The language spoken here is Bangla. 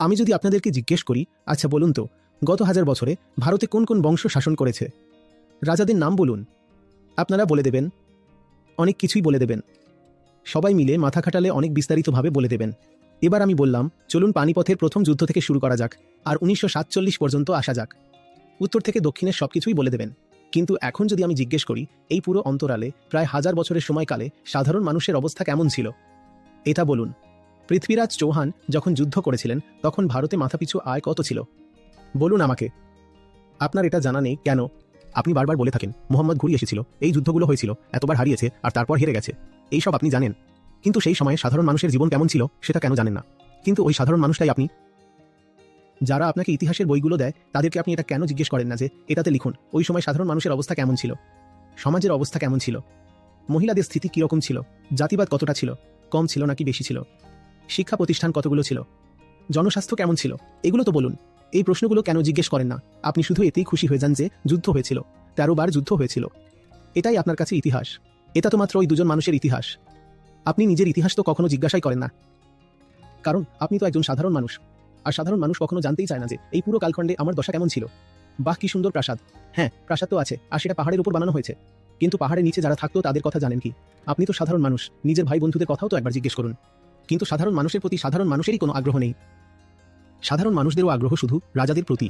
আমি যদি আপনাদেরকে জিজ্ঞেস করি, আচ্ছা বলুন তো, গত 1000 বছরে ভারতে কোন কোন বংশ শাসন করেছে? রাজাদের নাম বলুন। আপনারা বলে দেবেন, অনেক কিছুই বলে দেবেন। সবাই মিলে মাথা খাটালে অনেক বিস্তারিতভাবে বলে দেবেন। এবার আমি বললাম, চলুন পানিপথের প্রথম যুদ্ধ থেকে শুরু করা যাক, আর 1947 পর্যন্ত আসা যাক। উত্তর থেকে দক্ষিণের সবকিছুই বলে দেবেন। কিন্তু এখন যদি আমি জিজ্ঞেস করি, এই পুরো অন্তরালে প্রায় 1000 বছরের সময়কালে সাধারণ মানুষের অবস্থা কেমন ছিল, এটা বলুন। পৃথ্বীরাজ চৌহান যখন যুদ্ধ করেছিলেন তখন ভারতে মাথাপিছু আয় কত ছিল? বলুন আমাকে। আপনার এটা জানা নেই কেন? আপনি বারবার বলে থাকেন মোহাম্মদ ঘুরি এসেছিল, এই যুদ্ধগুলো হয়েছিল, এতবার হারিয়েছে আর তারপর হেরে গেছে, এইসব আপনি জানেন। কিন্তু সেই সময়ে সাধারণ মানুষের জীবন কেমন ছিল সেটা কেন জানেন না? কিন্তু ওই সাধারণ মানুষটাই আপনি। যারা আপনাকে ইতিহাসের বইগুলো দেয় তাদেরকে আপনি এটা কেন জিজ্ঞেস করেন না যে এটাতে লিখুন ওই সময় সাধারণ মানুষের অবস্থা কেমন ছিল, সমাজের অবস্থা কেমন ছিল, মহিলাদের স্থিতি কীরকম ছিল, জাতিবাদ কতটা ছিল, কম ছিল নাকি বেশি ছিল, শিক্ষা প্রতিষ্ঠান কতগুলো ছিল, জনস্বাস্থ্য কেমন ছিল, এগুলো তো বলুন। এই প্রশ্নগুলো কেন জিজ্ঞেস করেন না? আপনি শুধু এতেই খুশি হয়ে যান যে যুদ্ধ হয়েছিল, 13 বার যুদ্ধ হয়েছিল, এটাই আপনার কাছে ইতিহাস। এটা তো মাত্র ওই দুজন মানুষের ইতিহাস। আপনি নিজের ইতিহাস তো কখনো জিজ্ঞাসাই করেন না, কারণ আপনি তো একজন সাধারণ মানুষ। আর সাধারণ মানুষ কখনো জানতেই চায় না যে এই পুরো কালখণ্ডে আমার দশা কেমন ছিল। বাহ, কি সুন্দর প্রাসাদ! হ্যাঁ, প্রাসাদ তো আছে, আর সেটা পাহাড়ের উপর বানানো হয়েছে, কিন্তু পাহাড়ের নিচে যারা থাকতো তাদের কথা জানেন কি? আপনি তো সাধারণ মানুষ, নিজের ভাই বন্ধুদের কথাও তো একবার জিজ্ঞেস করুন। কিন্তু সাধারণ মানুষের প্রতি সাধারণ মানুষেরই কোনো আগ্রহ নেই। সাধারণ মানুষদেরও আগ্রহ শুধু রাজাদের প্রতি।